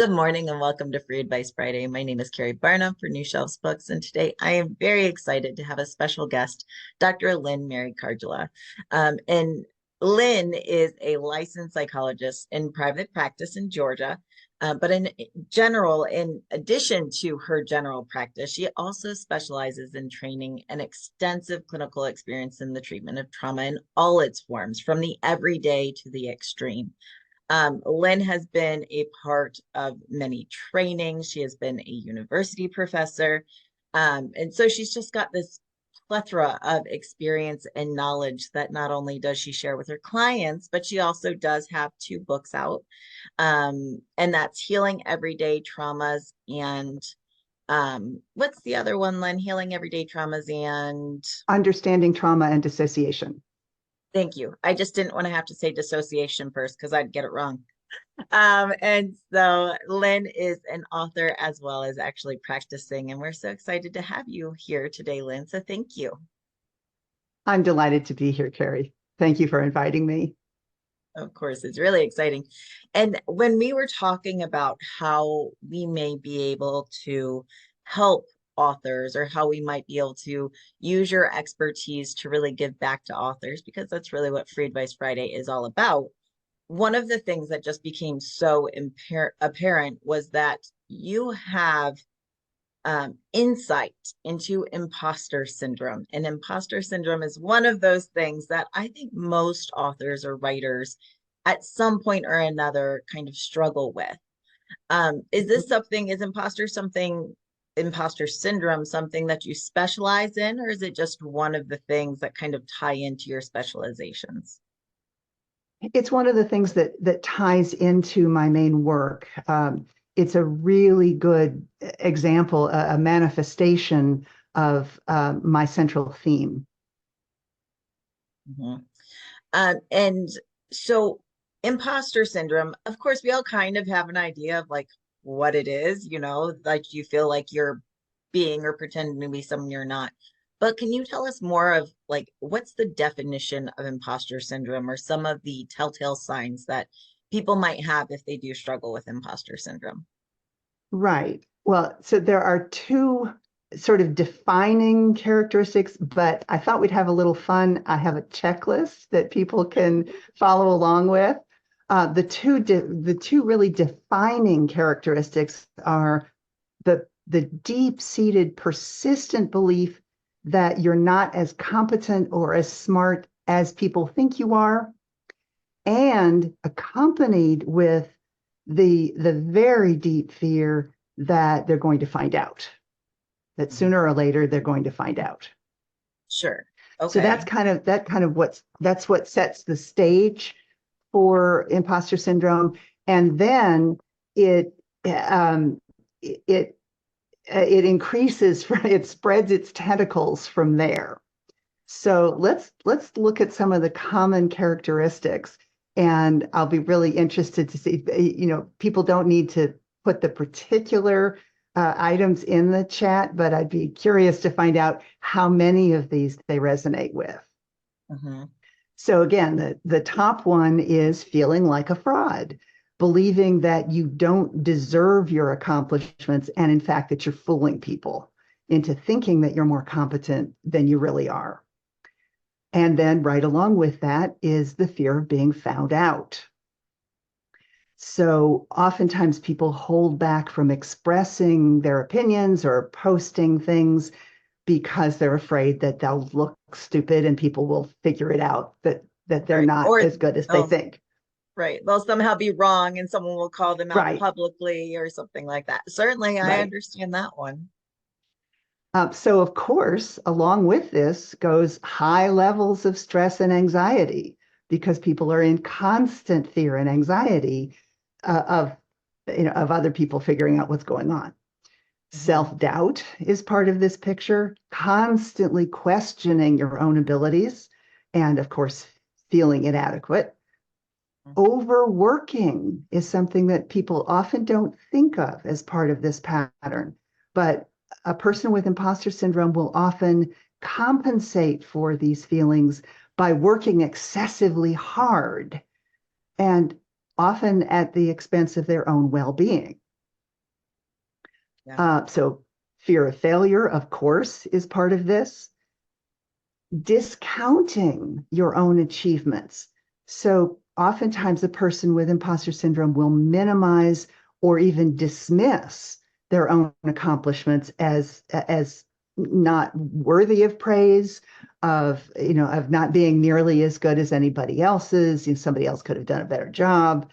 Good morning and welcome to Free Advice Friday. My name is Keri Barnum for New Shelves Books, and today I am very excited to have a special guest, Dr. Lynn Mary Karjala. And Lynn is a licensed psychologist in private practice in Georgia. But in general, in addition to her general practice, she also specializes in training and extensive clinical experience in the treatment of trauma in all its forms, from the everyday to the extreme. Lynn has been a part of many trainings. She has been a university professor. And so she's just got this plethora of experience and knowledge that not only does she share with her clients, but she also does have two books out. And that's Healing Everyday Traumas and what's the other one, Lynn? Healing Everyday Traumas and Understanding trauma and dissociation. thank you. I just didn't want to have to say dissociation first because I'd get it wrong. And so Lynn is an author as well as actually practicing, and we're so excited to have you here today, Lynn. So thank you. I'm delighted to be here, Keri. Thank you for inviting me. Of course, it's really exciting. And when we were talking about how we may be able to help authors or how we might be able to use your expertise to really give back to authors, because that's really what Free Advice Friday is all about. One of the things that just became so apparent was that you have insight into imposter syndrome. And imposter syndrome is one of those things that I think most authors or writers at some point or another kind of struggle with. Is this something, is imposter syndrome something that you specialize in, or is it just one of the things that kind of tie into your specializations? It's one of the things that ties into my main work. It's a really good example, a manifestation of my central theme. Mhm. And so imposter syndrome, of course, we all kind of have an idea of like what it is, like you feel like you're being or pretending to be someone you're not. But can you tell us more of like what's the definition of imposter syndrome or some of the telltale signs that people might have if they do struggle with imposter syndrome? Right. Well, so there are two sort of defining characteristics, but I thought we'd have a little fun. I have a checklist that people can follow along with. The two really defining characteristics are the deep-seated, persistent belief that you're not as competent or as smart as people think you are, and accompanied with the very deep fear that they're going to find out, that Mhm. sooner or later they're going to find out. Sure. So Okay. that's what sets the stage for imposter syndrome, and then it um, it it increases, it spreads its tentacles from there. So let's look at some of the common characteristics, and I'll be really interested to see. People don't need to put the particular items in the chat, but I'd be curious to find out how many of these they resonate with. Mhm. So again, the top one is feeling like a fraud, believing that you don't deserve your accomplishments, and in fact, that you're fooling people into thinking that you're more competent than you really are. And then right along with that is the fear of being found out. So oftentimes people hold back from expressing their opinions or posting things because they're afraid that they'll look stupid and people will figure it out that they're Right. not Or as good as they they'll think. right. They'll somehow be wrong and someone will call them out Right, publicly or something like that. Certainly, I right. understand that one. So of course, along with this goes high levels of stress and anxiety because people are in constant fear and anxiety of of other people figuring out what's going on. Mhm. Self-doubt is part of this picture, constantly questioning your own abilities, and of course, feeling inadequate. Overworking is something that people often don't think of as part of this pattern, but a person with imposter syndrome will often compensate for these feelings by working excessively hard and often at the expense of their own well being. Yeah. So fear of failure, of course, is part of this. Discounting your own achievements. So oftentimes a person with imposter syndrome will minimize or even dismiss their own accomplishments as not worthy of praise, of not being nearly as good as anybody else's. Somebody else could have done a better job.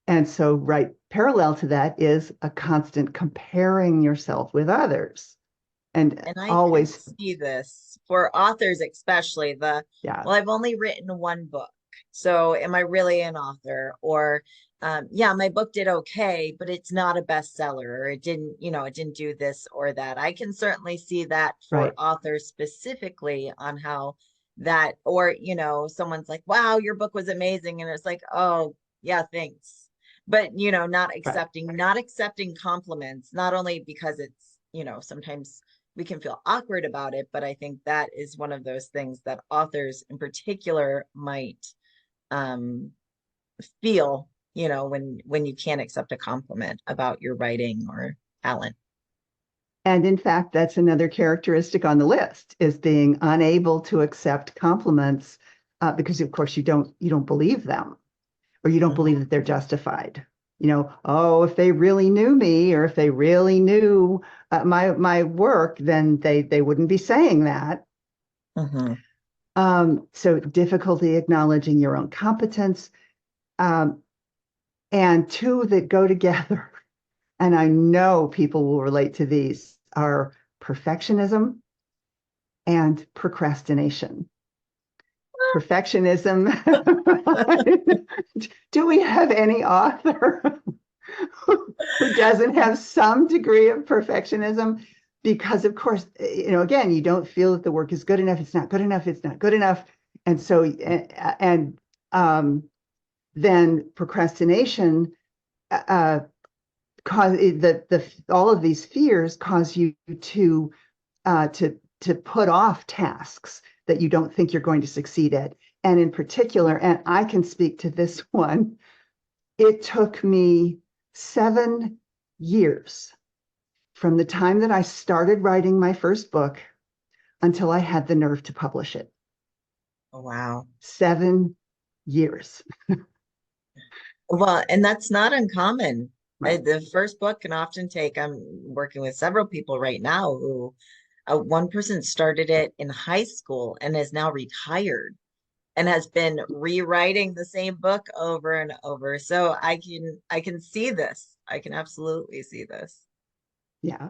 And so right parallel to that is a constant comparing yourself with others. And And I can always, see this for authors, especially yeah, well, I've only written one book. So am I really an author? Or, yeah, my book did okay, but it's not a bestseller, or it didn't do this or that. I can certainly see that for right, authors specifically on how that, or, someone's like, wow, your book was amazing. And it's like, oh, yeah, thanks. But, right. not accepting compliments, not only because it's, sometimes we can feel awkward about it, but I think that is one of those things that authors in particular might um, feel, when you can't accept a compliment about your writing or talent. And in fact, that's another characteristic on the list is being unable to accept compliments because, of course, you don't believe them or you don't believe Mhm. that they're justified. Oh, if they really knew me or if they really knew my work, then they wouldn't be saying that. Mhm. So difficulty acknowledging your own competence, um, and two that go together, and I know people will relate to these, are perfectionism and procrastination. Perfectionism. Do we have any author who doesn't have some degree of perfectionism? Because, of course, again, you don't feel that the work is good enough. It's not good enough. It's not good enough. And so, and then procrastination cause the all of these fears cause you to put off tasks that you don't think you're going to succeed at. And in particular, and I can speak to this one, it took me 7 years from the time that I started writing my first book until I had the nerve to publish it. Oh, wow. 7 years. Well, and that's not uncommon. Right. The first book can often take, I'm working with several people right now who one person started it in high school and is now retired and has been rewriting the same book over and over. So I can see this. I can absolutely see this. Yeah.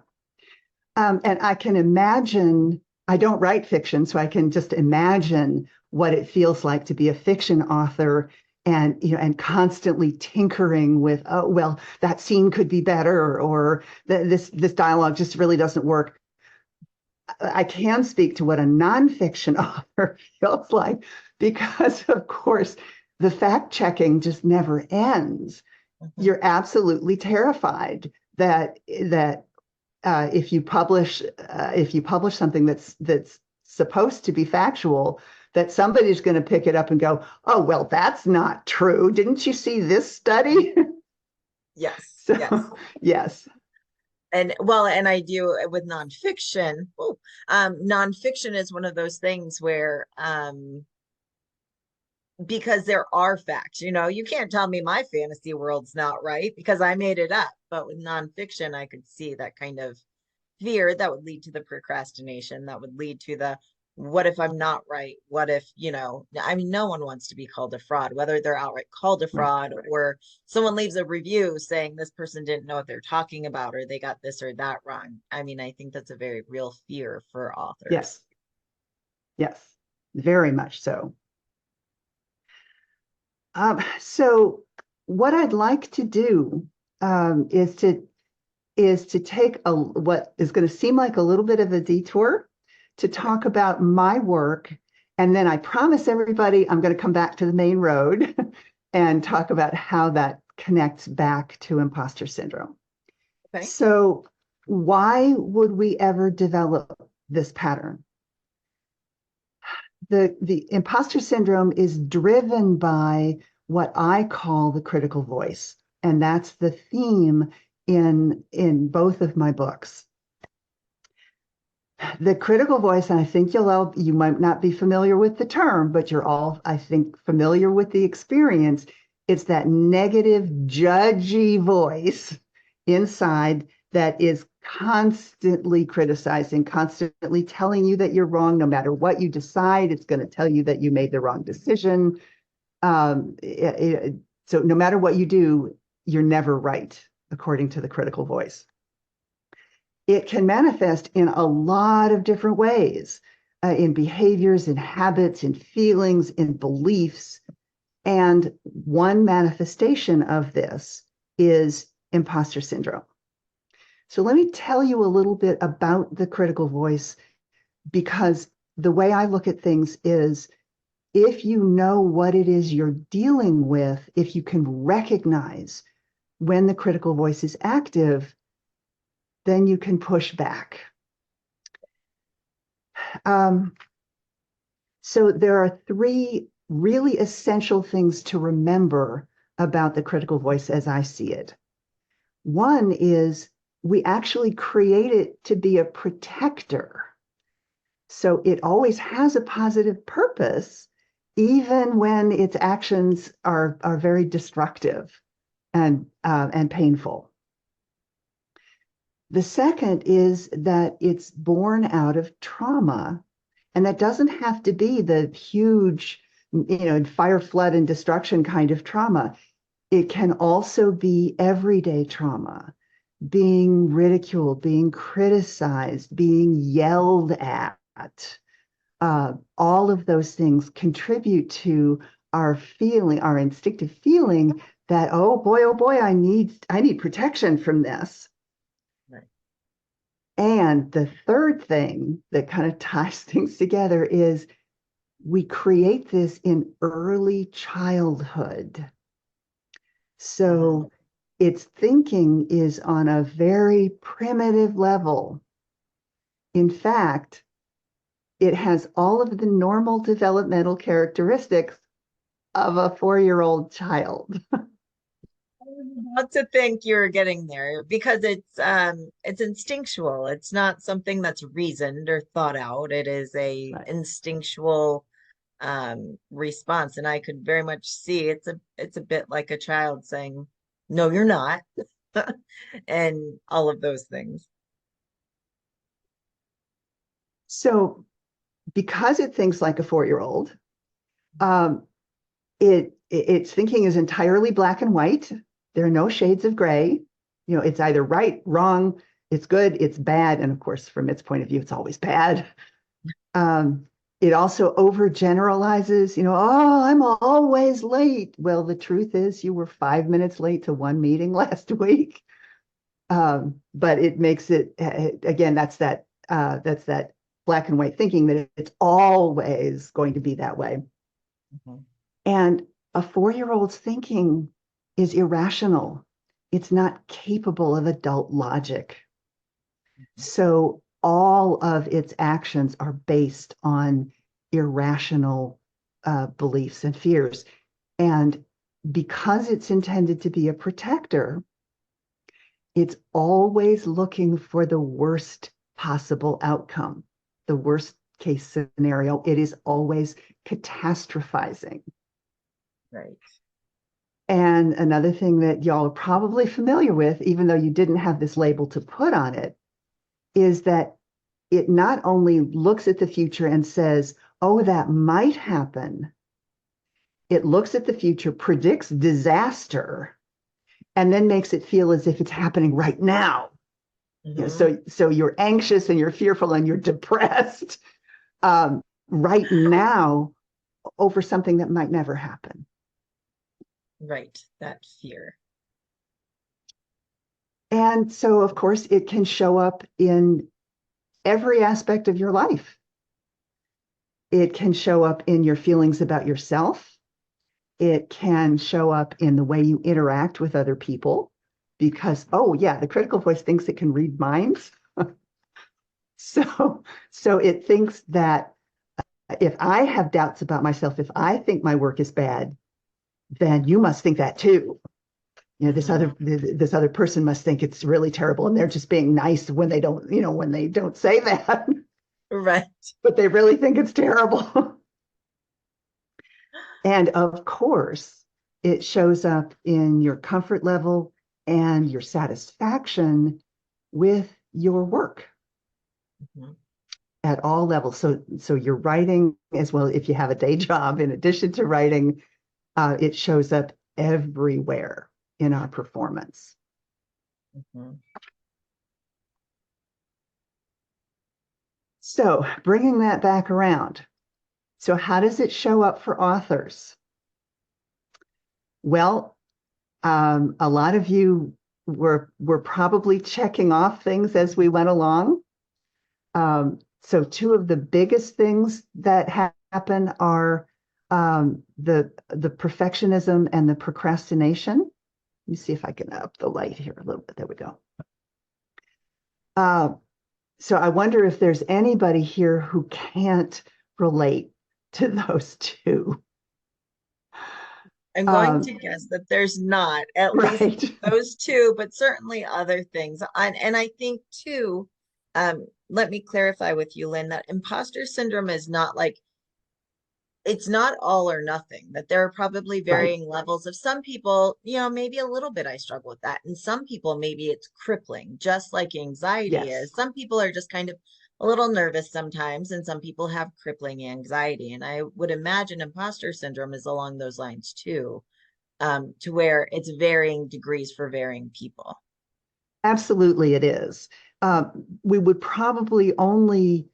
And I can imagine, I don't write fiction, so I can just imagine what it feels like to be a fiction author and constantly tinkering with, oh, well, that scene could be better, or this dialogue just really doesn't work. I can speak to what a nonfiction author feels like because, of course, the fact checking just never ends. Mhm. You're absolutely terrified that if you publish something that's supposed to be factual, that somebody's going to pick it up and go, oh, well, that's not true. Didn't you see this study? Yes, yes. So yes, And well, and I do with nonfiction. Oh, nonfiction is one of those things where because there are facts. You can't tell me my fantasy world's not right because I made it up. But with nonfiction, I could see that kind of fear that would lead to the procrastination, that would lead to the what if I'm not right? What if, I mean, no one wants to be called a fraud, whether they're outright called a right, fraud or someone leaves a review saying this person didn't know what they're talking about or they got this or that wrong. I mean, I think that's a very real fear for authors. yes, yes, very much so. So what I'd like to do is to take what is going to seem like a little bit of a detour to Okay. talk about my work. And then I promise everybody I'm going to come back to the main road and talk about how that connects back to imposter syndrome. Okay. So, why would we ever develop this pattern? The imposter syndrome is driven by what I call the critical voice. And that's the theme in both of my books. The critical voice, and I think you might not be familiar with the term, but you're all, I think, familiar with the experience. It's that negative, judgy voice inside that is constantly criticizing, constantly telling you that you're wrong. No matter what you decide, it's going to tell you that you made the wrong decision. So no matter what you do, you're never right, according to the critical voice. It can manifest in a lot of different ways, in behaviors, in habits, in feelings, in beliefs. And one manifestation of this is imposter syndrome. So let me tell you a little bit about the critical voice, because the way I look at things is, if you know what it is you're dealing with, if you can recognize when the critical voice is active, then you can push back. So there are three really essential things to remember about the critical voice as I see it. One is we actually create it to be a protector. So it always has a positive purpose, even when its actions are very destructive and painful. The second is that it's born out of trauma, and that doesn't have to be the huge, fire, flood, and destruction kind of trauma. It can also be everyday trauma, being ridiculed, being criticized, being yelled at. All of those things contribute to our instinctive feeling that, oh boy, I need protection from this. Right. And the third thing that kind of ties things together is we create this in early childhood. So its thinking is on a very primitive level. In fact, it has all of the normal developmental characteristics of a 4-year-old child. Not to think you're getting there, because it's instinctual. It's not something that's reasoned or thought out. It is a Right. instinctual response. And I could very much see it's a bit like a child saying, no, you're not, and all of those things. So because it thinks like a 4-year-old, um, its thinking is entirely black and white. There are no shades of gray. It's either right, wrong, it's good, it's bad. And of course, from its point of view, it's always bad. It also overgeneralizes, oh, I'm always late. Well, the truth is you were 5 minutes late to one meeting last week. But it makes it, again, that's that black and white thinking that it's always going to be that way. Mhm. And a 4-year-old's thinking is irrational. It's not capable of adult logic. So all of its actions are based on irrational beliefs and fears. And because it's intended to be a protector, it's always looking for the worst possible outcome, the worst case scenario. It is always catastrophizing. Right. And another thing that y'all are probably familiar with, even though you didn't have this label to put on it, is that it not only looks at the future and says, oh, that might happen. It looks at the future, predicts disaster, and then makes it feel as if it's happening right now. So you're anxious and you're fearful and you're depressed right now over something that might never happen. Right. That fear. And so, of course, it can show up in every aspect of your life. It can show up in your feelings about yourself. It can show up in the way you interact with other people, because, oh, yeah, the critical voice thinks it can read minds. So it thinks that if I have doubts about myself, if I think my work is bad, then you must think that too. Mhm. this other person must think it's really terrible, and they're just being nice when they don't, when they don't say that, Right. but they really think it's terrible. And of course, it shows up in your comfort level and your satisfaction with your work Mhm. at all levels. So your writing as well, if you have a day job in addition to writing, it shows up everywhere in our performance. Mhm. So bringing that back around. So how does it show up for authors? Well, a lot of you were probably checking off things as we went along. So two of the biggest things that happen are the perfectionism and the procrastination. Let me see if I can up the light here a little bit. There we go. Uh, so I wonder if there's anybody here who can't relate to those two. I'm going Um, to guess that there's not at least right, those two, but certainly other things. And I think too, let me clarify with you, Lynn, that imposter syndrome is not like it's not all or nothing, that there are probably right. varying levels of some people, maybe a little bit I struggle with that. And some people, maybe it's crippling, just like anxiety Yes, is. Some people are just kind of a little nervous sometimes, and some people have crippling anxiety. And I would imagine imposter syndrome is along those lines too, to where it's varying degrees for varying people. absolutely it is. We would probably only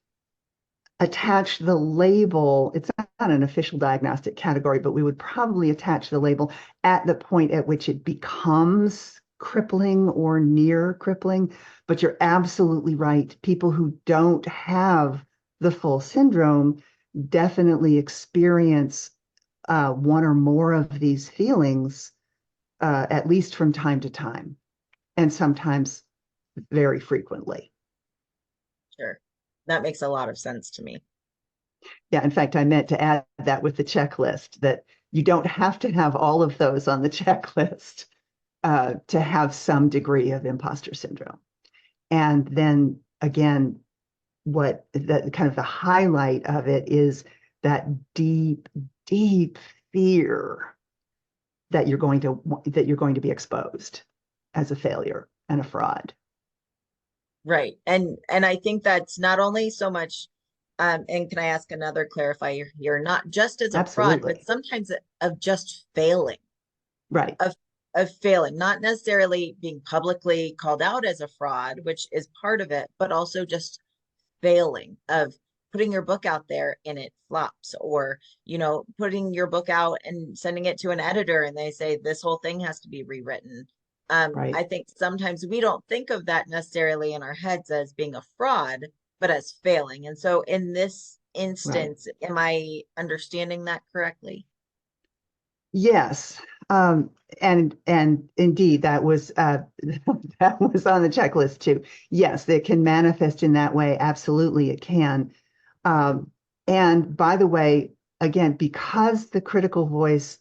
attach the label. It's not an official diagnostic category, but we would probably attach the label at the point at which it becomes crippling or near crippling. But you're absolutely right. People who don't have the full syndrome definitely experience one or more of these feelings, at least from time to time, and sometimes very frequently. Sure. That makes a lot of sense to me. Yeah, in fact, I meant to add that with the checklist that you don't have to have all of those on the checklist to have some degree of imposter syndrome. And then again, what the kind of the highlight of it is that deep, deep fear that you're going to be exposed as a failure and a fraud. Right. And I think that's not only so much and can I ask another clarifier here, not just as a fraud, but Absolutely. sometimes of just failing, Right. of of failing, not necessarily being publicly called out as a fraud, which is part of it, but also just failing of putting your book out there and it flops, or putting your book out and sending it to an editor and they say this whole thing has to be rewritten. Right. I think sometimes we don't think of that necessarily in our heads as being a fraud, but as failing. And so in this Right. instance, am I understanding that correctly? Yes. And indeed, that was that was on the checklist too. Yes, it can manifest in that way. Absolutely, it can. Um, and by the way, again, because the critical voice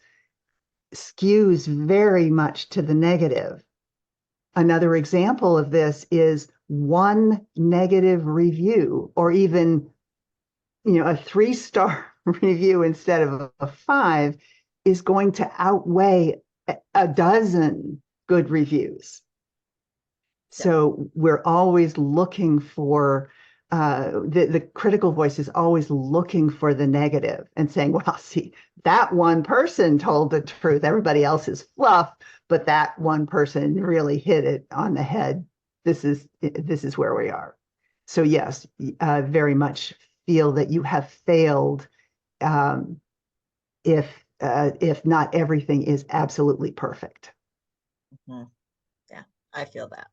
skews very much to the negative, another example of this is one negative review, or even a 3-star review instead of a 5 is going to outweigh a dozen good reviews. Yeah. So we're always looking for the critical voice is always looking for the negative and saying, well, see, that one person told the truth. Everybody else is fluff, but that one person really hit it on the head. This is where we are. So yes, very much feel that you have failed, um, if not everything is absolutely perfect. Mhm. Yeah, I feel that.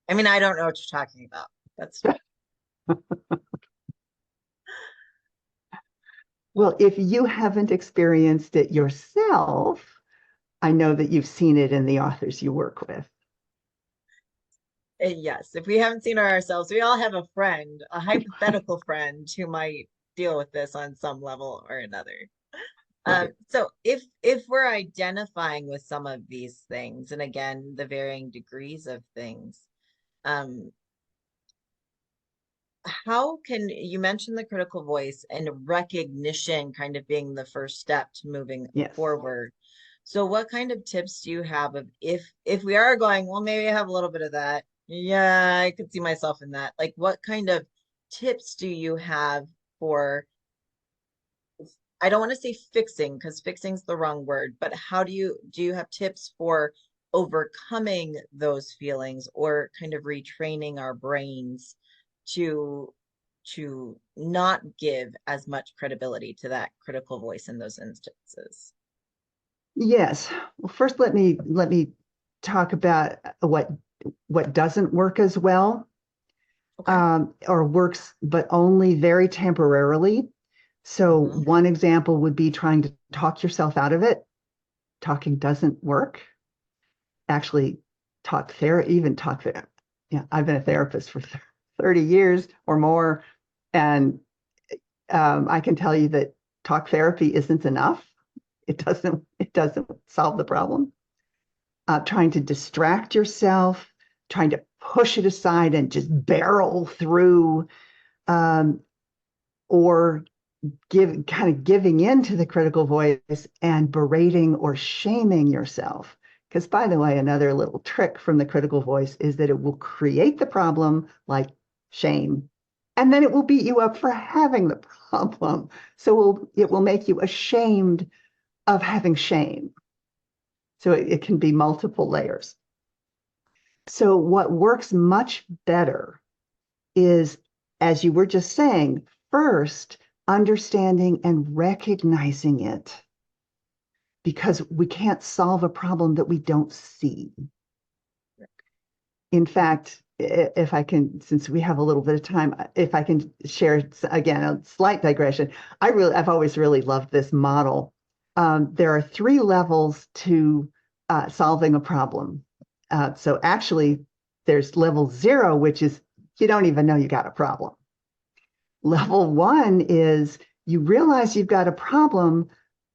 I mean, I don't know what you're talking about. That's Well, if you haven't experienced it yourself, I know that you've seen it in the authors you work with. yes. If we haven't seen it ourselves, we all have a friend, a hypothetical friend who might deal with this on some level or another. Right. So if we're identifying with some of these things, and again, the varying degrees of things, um, how can you mention the critical voice and recognition kind of being the first step to moving Yes. forward? So what kind of tips do you have of if we are going, well, maybe I have a little bit of that. Yeah, I could see myself in that. Like what kind of tips do you have for, I don't want to say fixing because fixing's the wrong word, but how do you have tips for overcoming those feelings or kind of retraining our brains to not give as much credibility to that critical voice in those instances? Yes. Well, first let me talk about what doesn't work as well, Okay. or works but only very temporarily. So Mm-hmm. one example would be trying to talk yourself out of it. Talking doesn't work. Actually, even talk therapy. Yeah, I've been a therapist for 30 years or more, and I can tell you that talk therapy isn't enough. It doesn't solve the problem. Trying to distract yourself, trying to push it aside and just barrel through, um, or giving in to the critical voice and berating or shaming yourself. Because, by the way, another little trick from the critical voice is that it will create the problem, like shame, and then it will beat you up for having the problem. So it will make you ashamed of having shame. So it can be multiple layers. So what works much better is, as you were just saying, first understanding and recognizing it, because we can't solve a problem that we don't see. In fact, if I can, since we have a little bit of time, if I can share again a slight digression, I've always really loved this model. There are three levels to solving a problem. So actually, there's level zero, which is you don't even know you got a problem. Level one is you realize you've got a problem,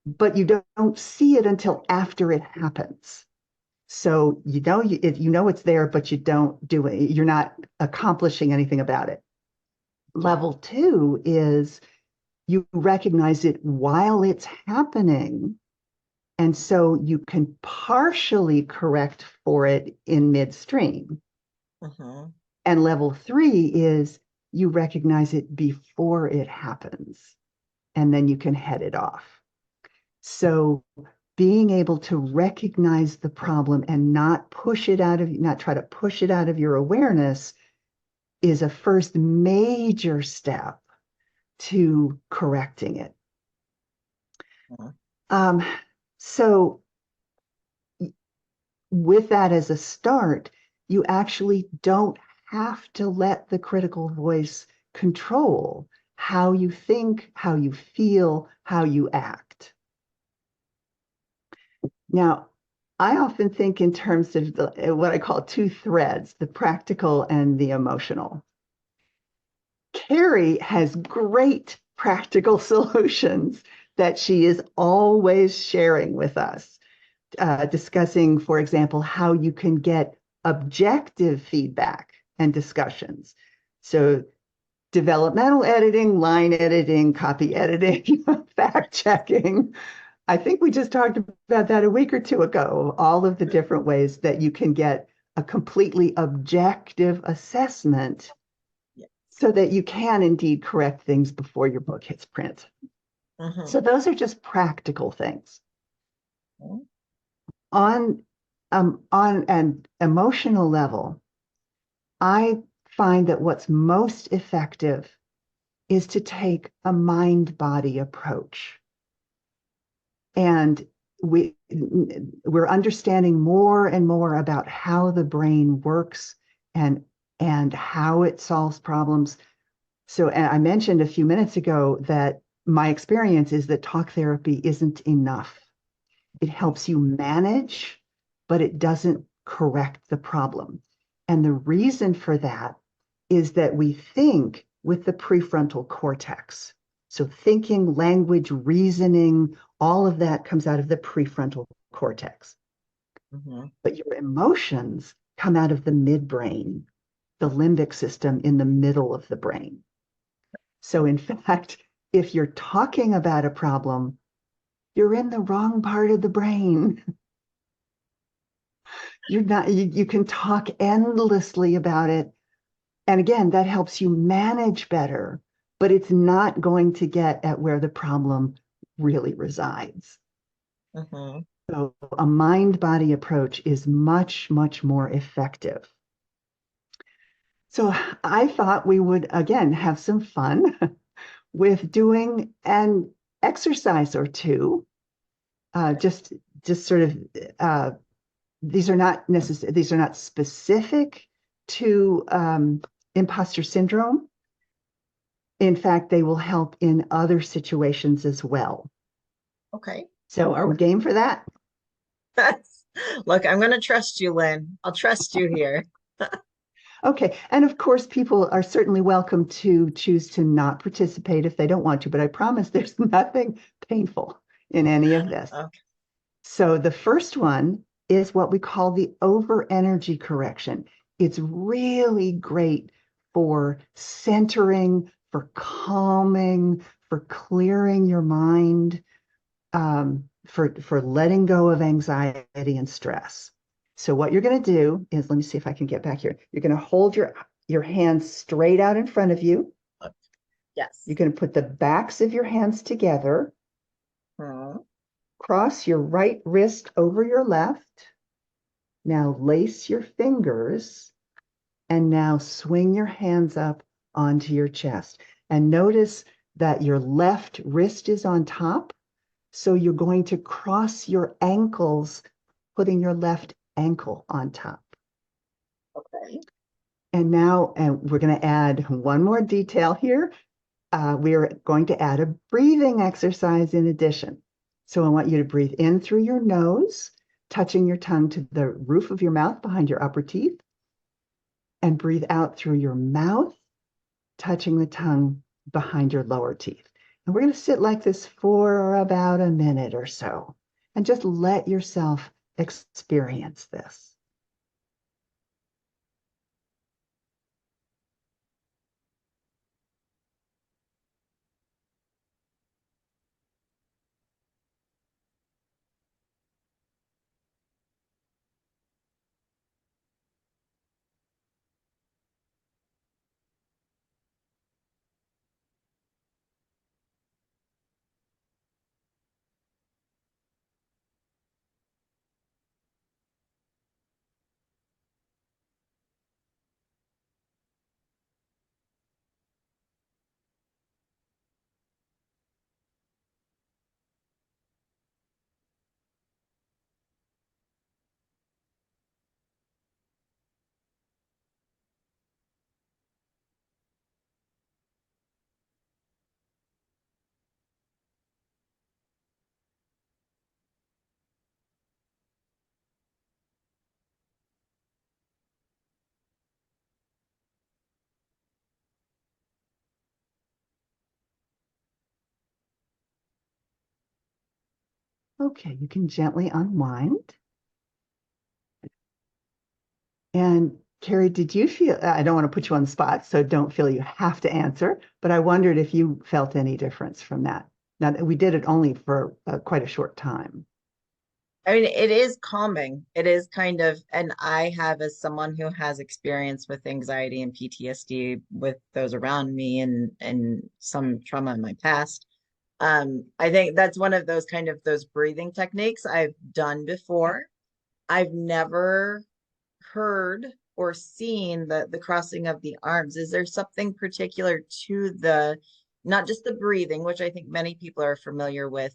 but you don't see it until after it happens. So you know it's there, but you don't do it. You're not accomplishing anything about it. Level two is you recognize it while it's happening. And so you can partially correct for it in midstream. Mm-hmm. And level three is you recognize it before it happens, and then you can head it off. So being able to recognize the problem and not try to push it out of your awareness is a first major step to correcting it. Um, so with that as a start, you actually don't have to let the critical voice control how you think, how you feel, how you act. Now, I often think in terms of what I call two threads, the practical and the emotional. Keri has great practical solutions that she is always sharing with us, discussing, for example, how you can get objective feedback and discussions. So developmental editing, line editing, copy editing, fact checking. I think we just talked about that a week or two ago, all of the different ways that you can get a completely objective assessment Yeah. so that you can indeed correct things before your book hits print. Mm-hmm. So those are just practical things. On an emotional level, I find that what's most effective is to take a mind-body approach. And we're understanding more and more about how the brain works and how it solves problems. So and I mentioned a few minutes ago that my experience is that talk therapy isn't enough. It helps you manage, but it doesn't correct the problem. And the reason for that is that we think with the prefrontal cortex. So thinking, language, reasoning, All of that comes out of the prefrontal cortex. Hmm. But your emotions come out of the midbrain, the limbic system in the middle of the brain. So, in fact, if you're talking about a problem, you're in the wrong part of the brain. You're not, you can talk endlessly about it. And again, that helps you manage better, but it's not going to get at where the problem really resides. Hmm. So a mind-body approach is much, much more effective. So I thought we would, again, have some fun with doing an exercise or two. Just, just sort of, uh, these are not specific to imposter syndrome. In fact, they will help in other situations as well. Okay. So are we game for that? Look, I'm going to trust you, Lynn. I'll trust you here. Okay. And of course, people are certainly welcome to choose to not participate if they don't want to, but I promise there's nothing painful in any of this. Okay. So the first one is what we call the over energy correction. It's really great for centering, for calming, for clearing your mind, for letting go of anxiety and stress. So what you're going to do is, let me see if I can get back here. You're going to hold your hands straight out in front of you. Yes. You're going to put the backs of your hands together, Hmm. cross your right wrist over your left. Now lace your fingers, and now swing your hands up onto your chest. And notice that your left wrist is on top. So you're going to cross your ankles, putting your left ankle on top. Okay. And now we're going to add one more detail here. We are going to add a breathing exercise in addition. So I want you to breathe in through your nose, touching your tongue to the roof of your mouth behind your upper teeth, and breathe out through your mouth, touching the tongue behind your lower teeth. And we're going to sit like this for about a minute or so and just let yourself experience this. Okay, you can gently unwind. And Keri, did you feel, I don't want to put you on the spot, so don't feel you have to answer, but I wondered if you felt any difference from that. Now, we did it only for quite a short time. I mean, it is calming. It is kind of, and I have, as someone who has experience with anxiety and PTSD with those around me and some trauma in my past. I think that's one of those kind of those breathing techniques I've done before. I've never heard or seen the crossing of the arms. Is there something particular to the, not just the breathing, which I think many people are familiar with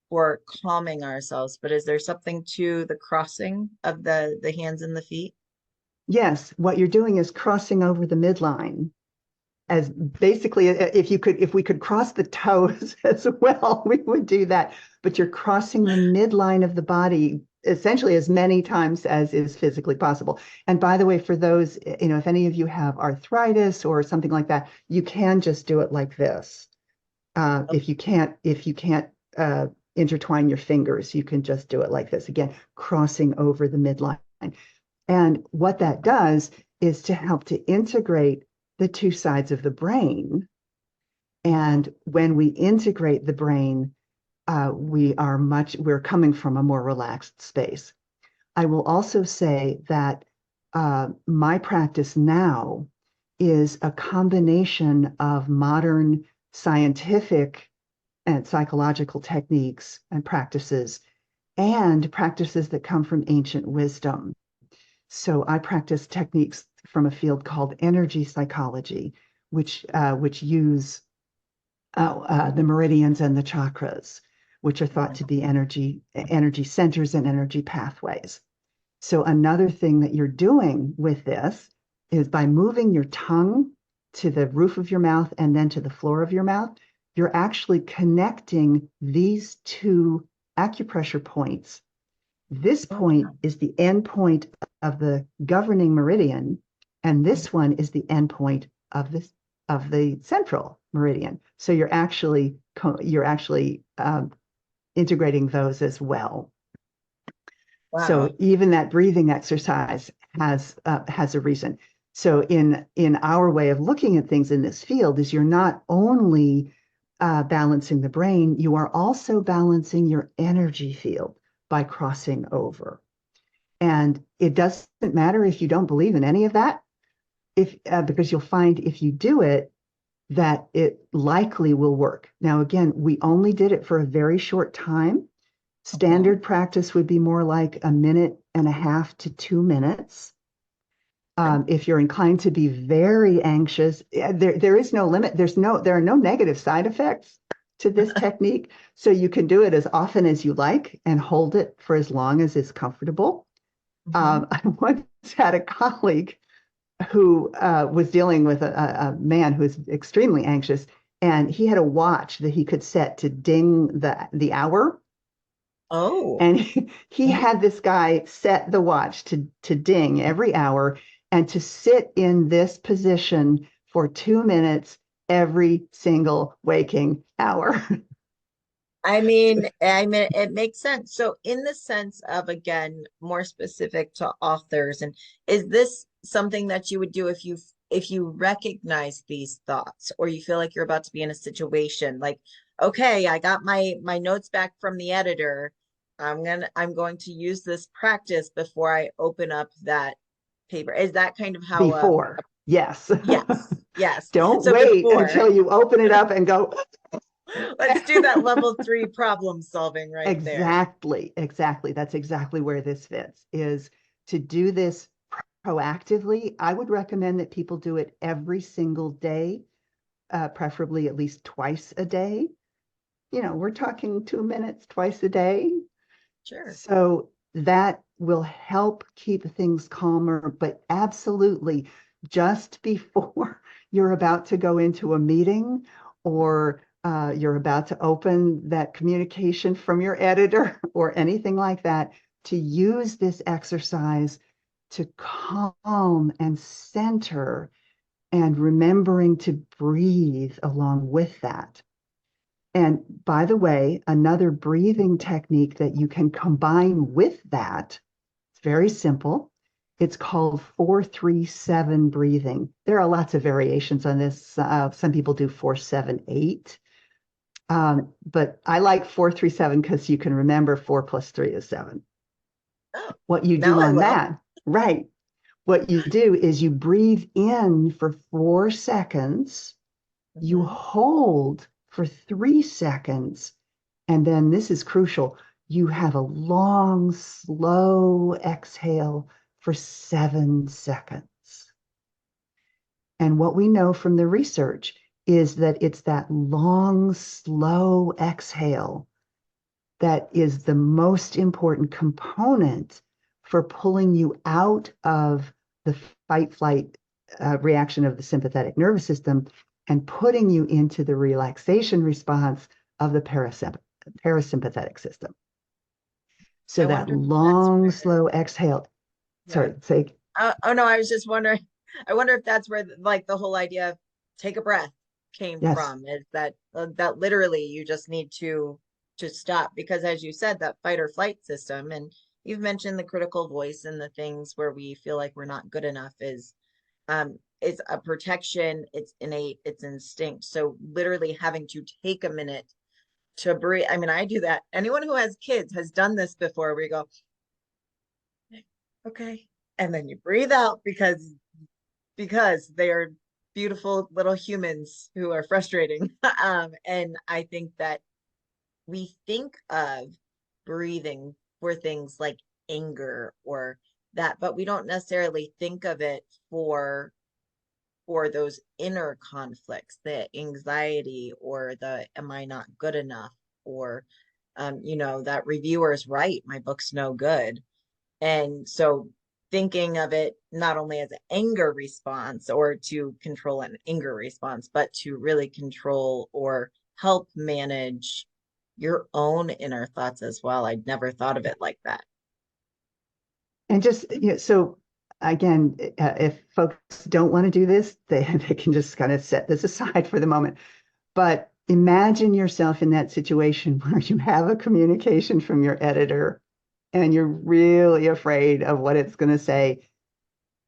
for calming ourselves, but is there something to the crossing of the hands and the feet? Yes, what you're doing is crossing over the midline. As basically, if we could cross the toes as well, we would do that. But you're crossing the midline of the body essentially as many times as is physically possible. And by the way, for those, if any of you have arthritis or something like that, you can just do it like this. Oh, If you can't intertwine your fingers. You can just do it like this, again, crossing over the midline. And what that does is to help to integrate the two sides of the brain. And when we integrate the brain, we're coming from a more relaxed space. I will also say that my practice now is a combination of modern scientific and psychological techniques and practices that come from ancient wisdom. So I practice techniques from a field called energy psychology, which use the meridians and the chakras, which are thought to be energy centers and energy pathways. So another thing that you're doing with this is by moving your tongue to the roof of your mouth and then to the floor of your mouth, you're actually connecting these two acupressure points. This point is the end point of the governing meridian, and this one is the end point of the central meridian. So you're actually integrating those as well. Wow. So even that breathing exercise has a reason. So in our way of looking at things in this field is you're not only balancing the brain, you are also balancing your energy field by crossing over. And it doesn't matter if you don't believe in any of that, because you'll find if you do it, that it likely will work. Now, again, we only did it for a very short time. Standard practice would be more like a minute and a half to 2 minutes. If you're inclined to be very anxious, there is no limit. There are no negative side effects to this technique. So you can do it as often as you like and hold it for as long as is comfortable. I once had a colleague who was dealing with a man who was extremely anxious, and he had a watch that he could set to ding the hour. Oh, And he had this guy set the watch to ding every hour and to sit in this position for 2 minutes every single waking hour. I mean, it makes sense. So, in the sense of, again, more specific to authors, and is this something that you would do if you recognize these thoughts, or you feel like you're about to be in a situation like, okay, I got my notes back from the editor. I'm going to use this practice before I open up that paper. Is that kind of how Before, yes. yes, yes. Don't So wait before, until you open it up and go. let's do that level 3 problem solving right there. Exactly, exactly. That's exactly where this fits, is to do this proactively. I would recommend that people do it every single day, preferably at least twice a day. We're talking 2 minutes twice a day. Sure. So that will help keep things calmer, but absolutely just before you're about to go into a meeting or you're about to open that communication from your editor or anything like that, to use this exercise to calm and center and remembering to breathe along with that. And by the way, another breathing technique that you can combine with that, it's very simple. It's called 4-3-7 breathing. There are lots of variations on this. Some people do 4-7-8. But I like 4-3-7 because you can remember 4 plus 3 is 7. Oh, What you now do I on will. that, right? What you do is you breathe in for 4 seconds, you Mhm. hold for 3 seconds, and then this is crucial. You have a long, slow exhale for 7 seconds. And what we know from the research is that it's that long, slow exhale that is the most important component for pulling you out of the fight flight reaction of the sympathetic nervous system and putting you into the relaxation response of the parasympathetic system. I So that wonder if that's long, where, slow exhale. yeah. Sorry, say, Oh no, I was just wondering. I wonder if that's where like the whole idea of take a breath came yes, from. Is that that literally you just need to. to stop, because as you said, that fight or flight system, and you've mentioned the critical voice and the things where we feel like we're not good enough is a protection. It's innate, it's instinct. So literally having to take a minute to breathe. I mean, I do that. Anyone who has kids has done this before, where you go, okay, and then you breathe out because they are beautiful little humans who are frustrating. And I think that we think of breathing for things like anger or that, but we don't necessarily think of it for those inner conflicts, the anxiety or the am I not good enough, or that reviewer's right, my book's no good. And so thinking of it not only as an anger response or to control an anger response, but to really control or help manage your own inner thoughts as well. I'd never thought of it like that. And just, so again, if folks don't want to do this, they can just kind of set this aside for the moment. But imagine yourself in that situation where you have a communication from your editor and you're really afraid of what it's going to say.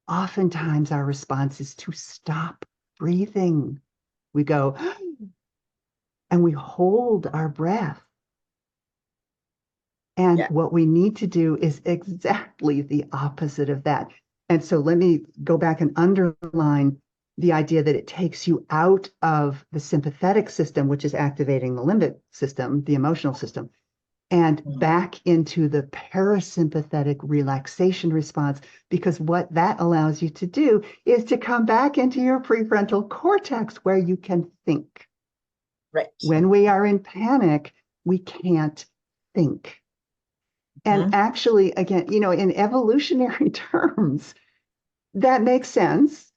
Oftentimes, our response is to stop breathing. We go, and we hold our breath. And Yeah. what we need to do is exactly the opposite of that. And so let me go back and underline the idea that it takes you out of the sympathetic system, which is activating the limbic system, the emotional system, and back into the parasympathetic relaxation response, because what that allows you to do is to come back into your prefrontal cortex where you can think. Right. When we are in panic, we can't think. And Mhm. actually, again, in evolutionary terms, that makes sense.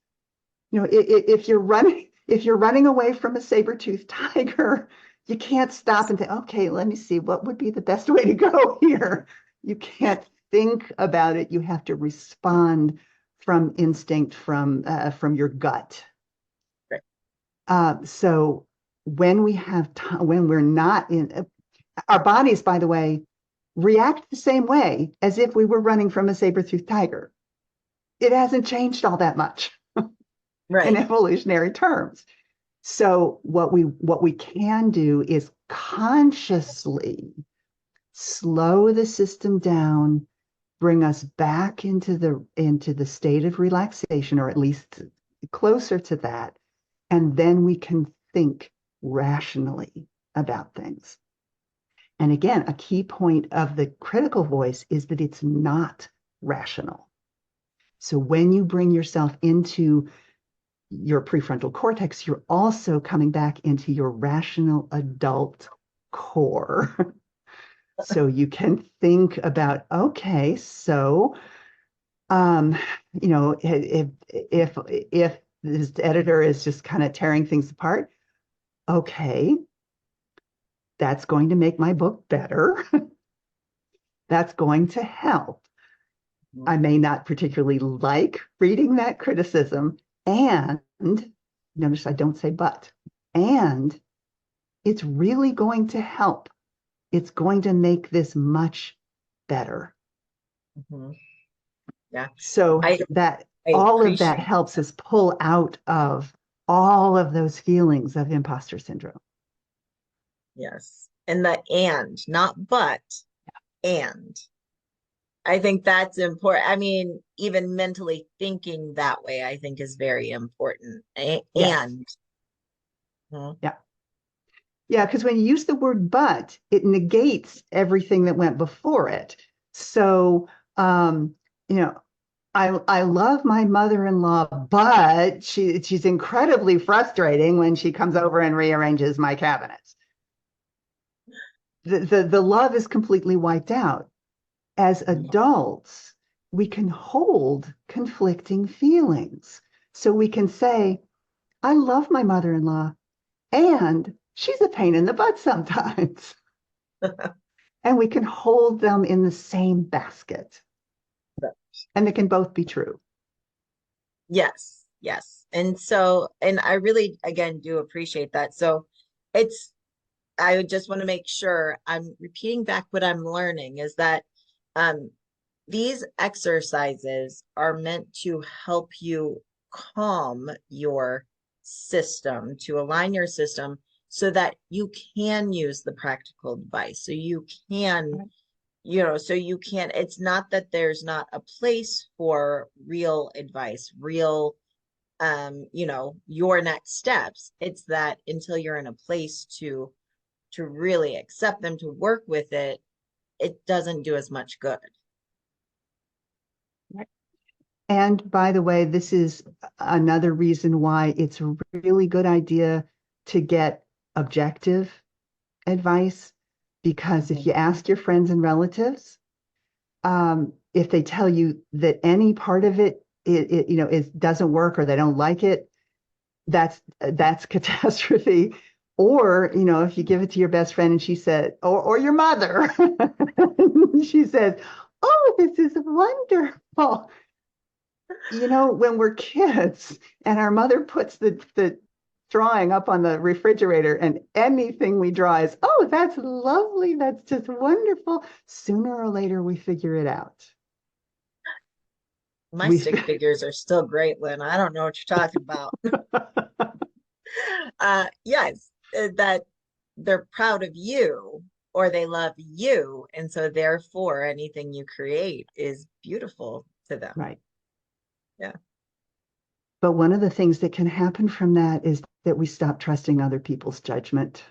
If you're running away from a saber-toothed tiger, you can't stop and think, okay, let me see, what would be the best way to go here? You can't think about it. You have to respond from instinct, from your gut. Right. So when when we're not in our bodies, by the way, react the same way as if we were running from a saber-toothed tiger. It hasn't changed all that much in Right. evolutionary terms. So what we can do is consciously slow the system down, bring us back into the state of relaxation, or at least closer to that, and then we can think rationally about things. And again, a key point of the critical voice is that it's not rational. So when you bring yourself into your prefrontal cortex, you're also coming back into your rational adult core. So you can think about, okay, so if this editor is just kind of tearing things apart, okay, that's going to make my book better. That's going to help. I may not particularly like reading that criticism. And notice I don't say but. And it's really going to help. It's going to make this much better. Mhm. Yeah. So I that I all of that appreciate helps us pull out of all of those feelings of imposter syndrome. yes. And the and, not but, and. I think that's important. I mean, even mentally thinking that way, I think is very important. Yes. And Mhm. Yeah. Yeah, because when you use the word but, it negates everything that went before it. So, um, you know, I love my mother-in-law, but she's incredibly frustrating when she comes over and rearranges my cabinets. The love is completely wiped out. As adults, we can hold conflicting feelings. So we can say, I love my mother-in-law, and she's a pain in the butt sometimes. And we can hold them in the same basket. And they can both be true. Yes, yes. And so, and I really, again, do appreciate that. So it's I just want to make sure I'm repeating back what I'm learning is that um, these exercises are meant to help you calm your system, to align your system so that you can use the practical advice. So you can, so you can, it's not that there's not a place for real advice, real your next steps. It's that until you're in a place to really accept them, to work with it, it doesn't do as much good. And by the way, this is another reason why it's a really good idea to get objective advice, because if Mhm. you ask your friends and relatives, if they tell you that any part of it doesn't work or they don't like it, that's catastrophe. Or, if you give it to your best friend and she said, or your mother, she says, "Oh, this is wonderful." When we're kids and our mother puts the drawing up on the refrigerator and anything we draw is, "Oh, that's lovely. That's just wonderful." Sooner or later, we figure it out. My We, stick figures are still great, Lynn. I don't know what you're talking about. Yes, that they're proud of you or they love you. And so therefore anything you create is beautiful to them. right. Yeah. But one of the things that can happen from that is that we stop trusting other people's judgment,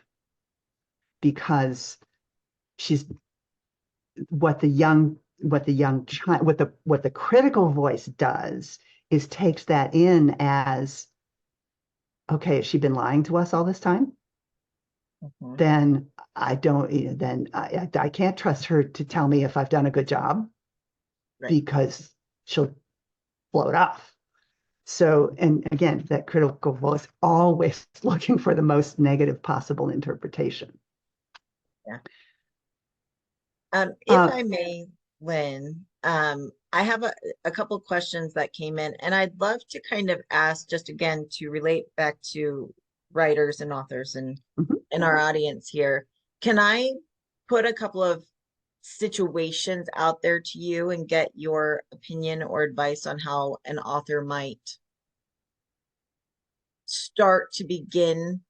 because she's what the young child, what the critical voice does is takes that in as, okay, has she been lying to us all this time? Mhm. Then I don't, then I can't trust her to tell me if I've done a good job, Right. because she'll float off. So, and again, that critical voice always looking for the most negative possible interpretation. Yeah. If Uh, I may, Lynn, I have a couple questions that came in, and I'd love to kind of ask just again to relate back to writers and authors and mhm. in our audience here. Can I put a couple of situations out there to you and get your opinion or advice on how an author might start to begin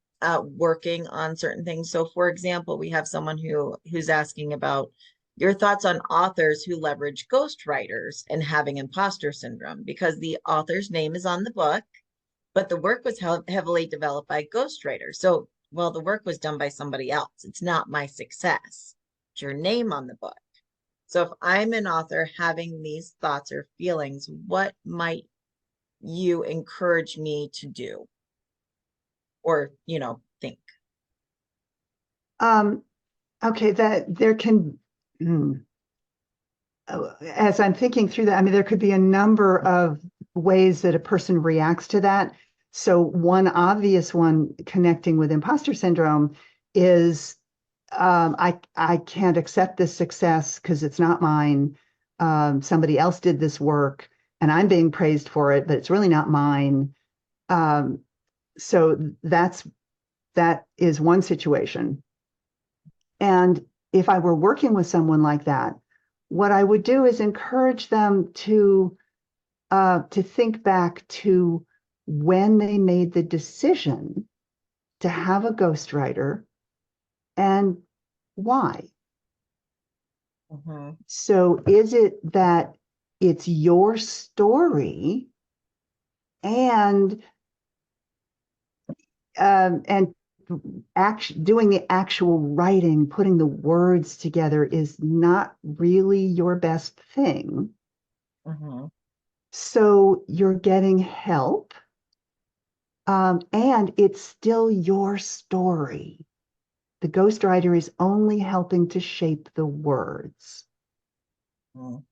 working on certain things? So for example, we have someone who's asking about your thoughts on authors who leverage ghostwriters and having imposter syndrome because the author's name is on the book, but the work was heavily developed by ghostwriters. So, well, the work was done by somebody else. It's not my success. It's your name on the book. So if I'm an author having these thoughts or feelings, what might you encourage me to do or, think? um, okay, that there can, as I'm thinking through that, I mean, there could be a number of ways that a person reacts to that. So one obvious one connecting with imposter syndrome is, I can't accept this success because it's not mine. Somebody else did this work and I'm being praised for it, but it's really not mine. Um, so that is one situation. And if I were working with someone like that, what I would do is encourage them to think back to when they made the decision to have a ghostwriter and why. Mhm. So is it that it's your story, and and doing the actual writing, putting the words together is not really your best thing? Mhm. So you're getting help, and it's still your story. The ghostwriter is only helping to shape the words. Mhm.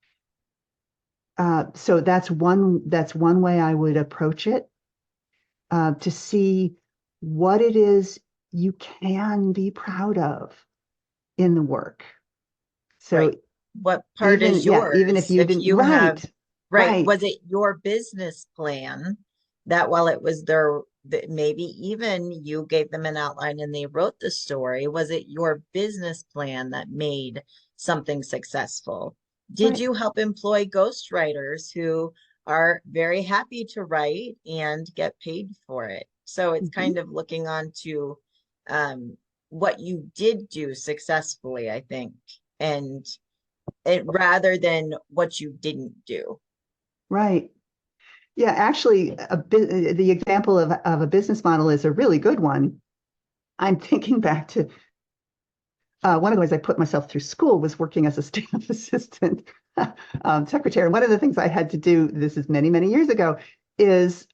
So that's one way I would approach it, to see what it is you can be proud of in the work. So Right. What part even, is yeah, even if yours? you If didn't, you have, right, right, right, was it your business plan that while it was their that maybe even you gave them an outline and they wrote the story? Was it your business plan that made something successful? Did Right. you help employ ghostwriters who are very happy to write and get paid for it? So it's Mhm. kind of looking on to what you did do successfully, I think, and it rather than what you didn't do. Right. Yeah, actually, the example of a business model is a really good one. I'm thinking back to one of the ways I put myself through school was working as a staff assistant secretary. And one of the things I had to do, this is many, many years ago, is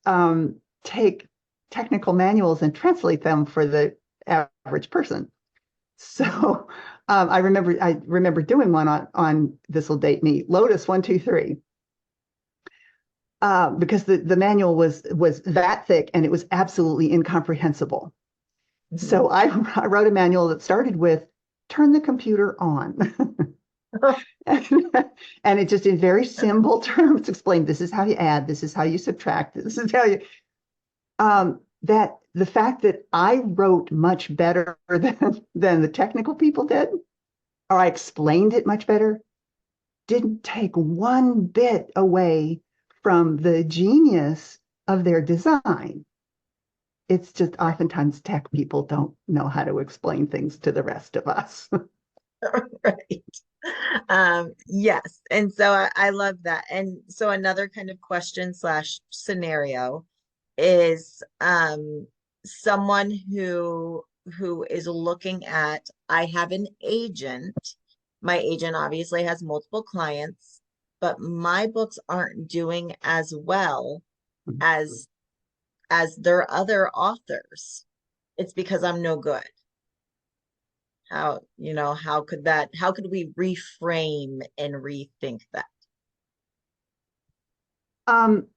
take technical manuals and translate them for the average person. Mhm. So I remember doing one on this will date me, Lotus 123. Because the manual was that thick and it was absolutely incomprehensible. Mhm. So I wrote a manual that started with turn the computer on. And it just in very simple terms explained this is how you add, this is how you subtract, this is how you that the fact that I wrote much better than the technical people did, or I explained it much better, didn't take one bit away from the genius of their design. It's just oftentimes tech people don't know how to explain things to the rest of us. Right. Yes. And so I love that. And so another kind of question slash scenario is someone who is looking at, I have an agent. My agent obviously has multiple clients, but my books aren't doing as well as their other authors. It's because I'm no good. How, how could we reframe and rethink that? Um,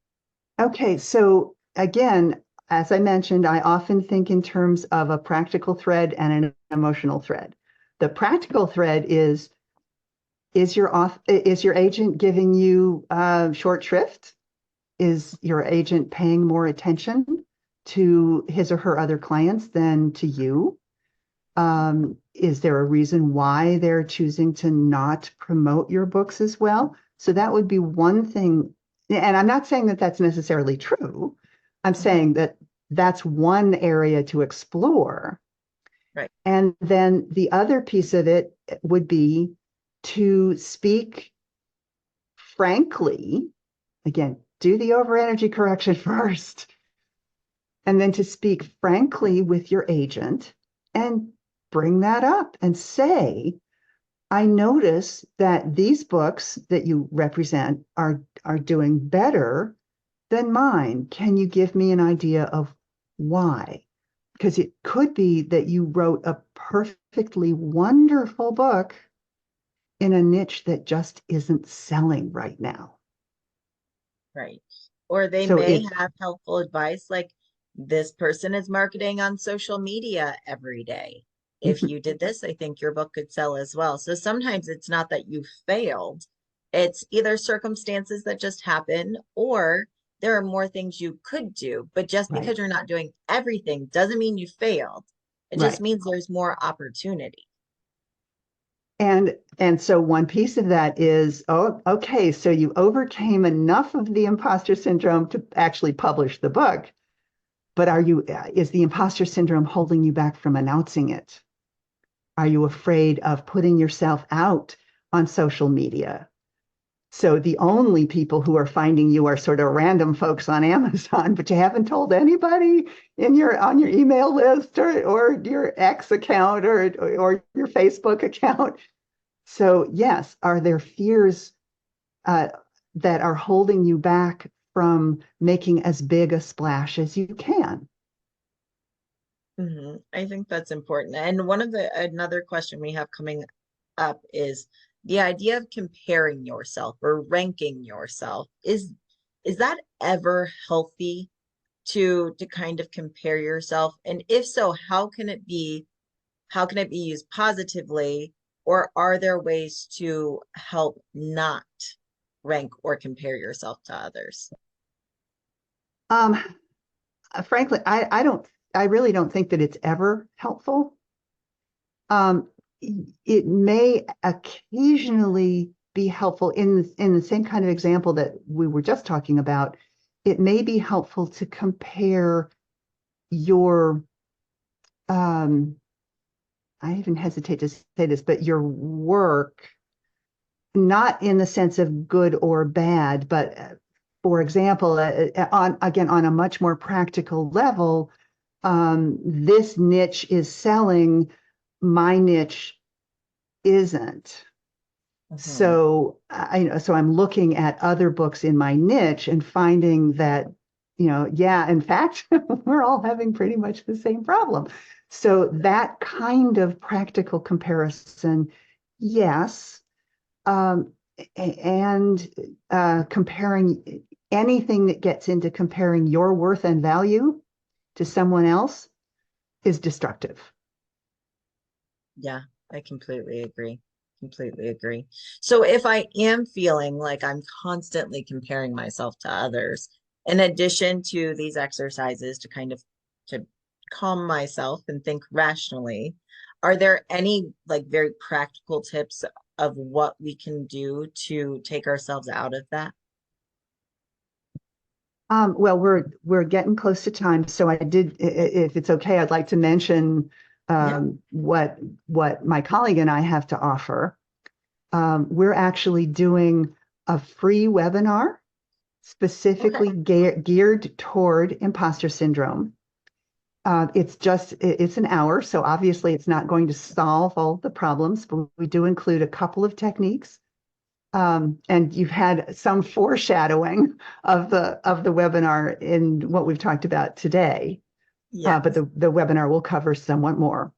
okay, so again, as I mentioned, I often think in terms of a practical thread and an emotional thread. The practical thread is your agent giving you short shrift? Is your agent paying more attention to his or her other clients than to you? Is there a reason why they're choosing to not promote your books as well? So that would be one thing. And I'm not saying that that's necessarily true. I'm Mhm. saying that that's one area to explore. Right. And then the other piece of it would be to speak frankly, again, do the over energy correction first, and then to speak frankly with your agent and bring that up and say, I notice that these books that you represent are doing better than mine. Can you give me an idea of why? Because it could be that you wrote a perfectly wonderful book in a niche that just isn't selling right now. Right. Or they So may it's have helpful advice like this person is marketing on social media every day. If you did this, I think your book could sell as well. So sometimes it's not that you failed, it's either circumstances that just happen or there are more things you could do. But just right, because you're not doing everything doesn't mean you failed. It just right. means there's more opportunity. And so one piece of that is, oh, okay, so you overcame enough of the imposter syndrome to actually publish the book, but is the imposter syndrome holding you back from announcing it? Are you afraid of putting yourself out on social media? So the only people who are finding you are sort of random folks on Amazon, but you haven't told anybody in your on your email list or your X account or your Facebook account. So, yes, are there fears uh, that are holding you back from making as big a splash as you can? I think that's important. And another question we have coming up is the idea of comparing yourself or ranking yourself. Is that ever healthy to kind of compare yourself? And if so, how can it be used positively? Or are there ways to help not rank or compare yourself to others? Um, frankly, I really don't think that it's ever helpful. Um, it may occasionally be helpful in the same kind of example that we were just talking about. It may be helpful to compare your, um, I even hesitate to say this, but your work, not in the sense of good or bad, but for example, on a much more practical level, this niche is selling, my niche isn't. Mhm. So so I'm looking at other books in my niche and finding that, yeah, in fact, we're all having pretty much the same problem. So that kind of practical comparison, yes. Um, and comparing anything that gets into comparing your worth and value to someone else is destructive. Yeah, I completely agree. Completely agree. So if I am feeling like I'm constantly comparing myself to others, in addition to these exercises to kind of to calm myself and think rationally, are there any like very practical tips of what we can do to take ourselves out of that? Well, we're getting close to time, so if it's okay, I'd like to mention Yeah. what my colleague and I have to offer. We're actually doing a free webinar Okay. specifically geared toward imposter syndrome. It's an hour, so obviously it's not going to solve all the problems, but we do include a couple of techniques. And you've had some foreshadowing of the webinar in what we've talked about today, but Yes. the webinar will cover somewhat more.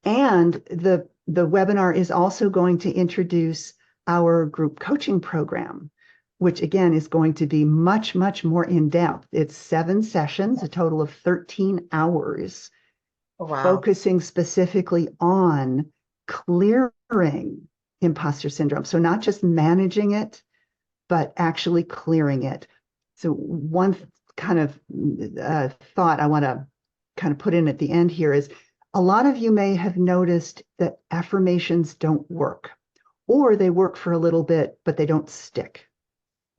And the webinar is also going to introduce our group coaching program, which again is going to be much, much more in depth. It's 7 sessions, a total of 13 hours, Oh, wow. focusing specifically on clearing imposter syndrome. So not just managing it, but actually clearing it. So one kind of thought I want to kind of put in at the end here is a lot of you may have noticed that affirmations don't work, or they work for a little bit, but they don't stick.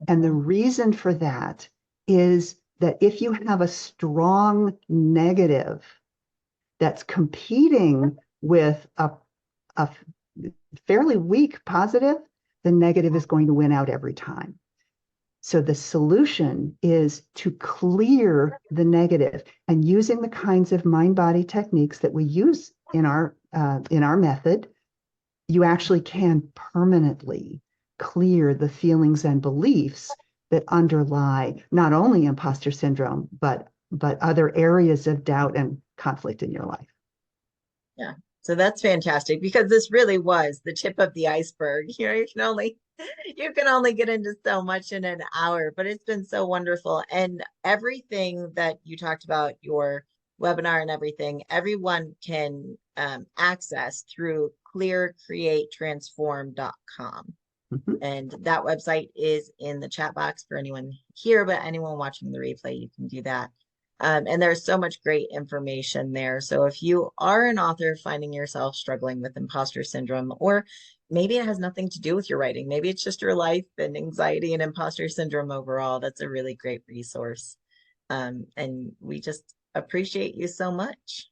And the Mhm. reason for that is that if you have a strong negative that's competing with a fairly weak positive, the negative is going to win out every time. So the solution is to clear the negative, and using the kinds of mind body techniques that we use in our method, you actually can permanently clear the feelings and beliefs that underlie not only imposter syndrome, but other areas of doubt and conflict in your life. Yeah. So that's fantastic because this really was the tip of the iceberg. You can only get into so much in an hour, but it's been so wonderful. And everything that you talked about, your webinar and everything, everyone can access through clearcreatetransform.com. Mhm. And that website is in the chat box for anyone here, but anyone watching the replay, you can do that. And there's so much great information there. So if you are an author finding yourself struggling with imposter syndrome, or maybe it has nothing to do with your writing, maybe it's just your life and anxiety and imposter syndrome overall, that's a really great resource. And we just appreciate you so much.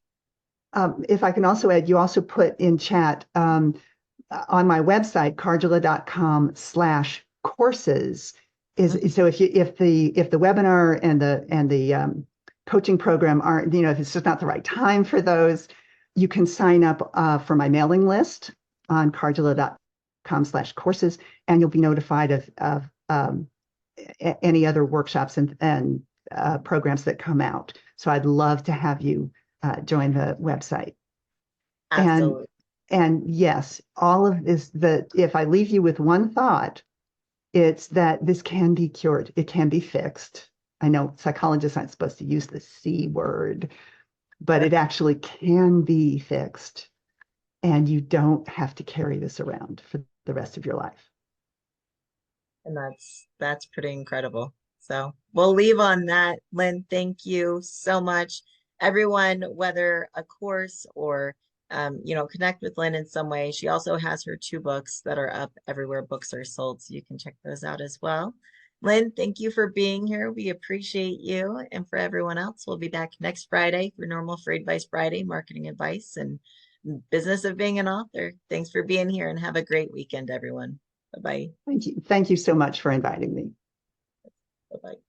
If I can also add, you also put in chat on my website, karjala.com/courses is so if the webinar and the coaching program aren't, if it's just not the right time for those, you can sign up for my mailing list on karjala.com/courses, and you'll be notified of any other workshops and programs that come out. So I'd love to have you join the website. And Absolutely. and yes, all of this, if I leave you with one thought, it's that this can be cured. It can be fixed. I know psychologists aren't supposed to use the C word, but it actually can be fixed. And you don't have to carry this around for the rest of your life. And that's pretty incredible. So we'll leave on that. Lynn, thank you so much. Everyone, whether a course or connect with Lynn in some way. She also has her 2 books that are up everywhere books are sold, so you can check those out as well. Lynn, thank you for being here. We appreciate you. And for everyone else, we'll be back next Friday for normal Free Advice Friday, marketing advice and business of being an author. Thanks for being here and have a great weekend, everyone. Bye-bye. Thank you. Thank you so much for inviting me. Bye-bye.